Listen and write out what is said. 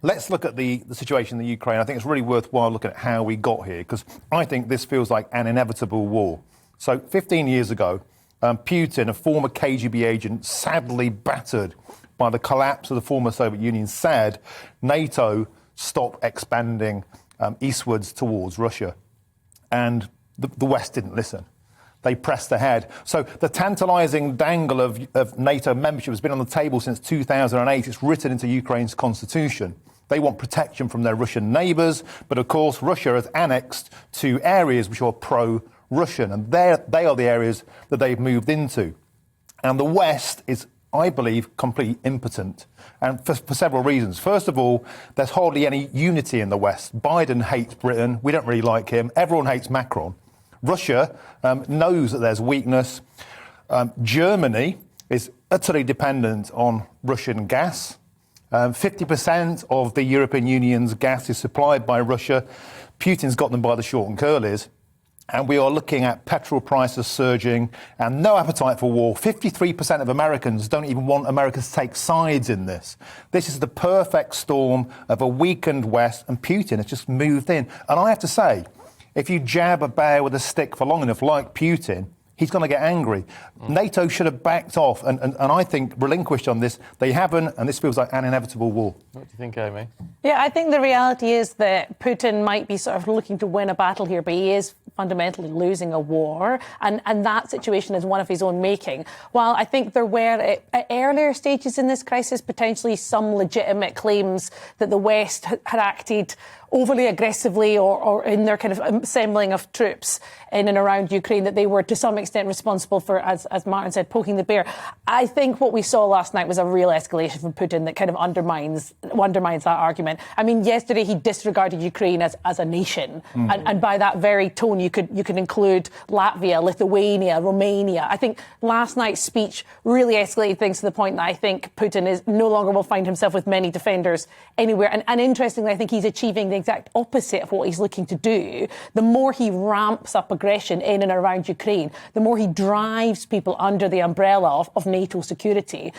Let's look at the situation in the Ukraine. I think it's really worthwhile looking at how we got here, because I think this feels like an inevitable war. So 15 years ago, Putin, a former KGB agent, sadly battered by the collapse of the former Soviet Union, said NATO stop expanding eastwards towards Russia. And the West didn't listen. They pressed ahead. So the tantalising dangle of NATO membership has been on the table since 2008. It's written into Ukraine's constitution. They want protection from their Russian neighbours, but of course Russia has annexed two areas which are pro-Russian, and they are the areas that they've moved into. And the West is, I believe, completely impotent, and for several reasons. First of all, there's hardly any unity in the West. Biden hates Britain. We don't really like him. Everyone hates Macron. Russia knows that there's weakness. Germany is utterly dependent on Russian gas. 50% of the European Union's gas is supplied by Russia. Putin's got them by the short and curlies. And we are looking at petrol prices surging and no appetite for war. 53% of Americans don't even want America to take sides in this. This is the perfect storm of a weakened West, and Putin has just moved in. And I have to say, if you jab a bear with a stick for long enough, like Putin, he's going to get angry. NATO should have backed off and I think relinquished on this. They haven't, and this feels like an inevitable war. What do you think, Amy? Yeah, I think the reality is that Putin might be sort of looking to win a battle here, but he is fundamentally losing a war, and that situation is one of his own making. While I think there were, at earlier stages in this crisis, potentially some legitimate claims that the West had acted overly aggressively or in their kind of assembling of troops in and around Ukraine, that they were to some extent responsible for, as Martin said, poking the bear. I think what we saw last night was a real escalation from Putin that kind of undermines that argument. I mean, yesterday he disregarded Ukraine as a nation, and by that very tone you could include Latvia, Lithuania, Romania. I think last night's speech really escalated things to the point that I think Putin is no longer will find himself with many defenders anywhere. And interestingly, I think he's achieving the exact opposite of what he's looking to do. The more he ramps up aggression in and around Ukraine, the more he drives people under the umbrella of NATO security.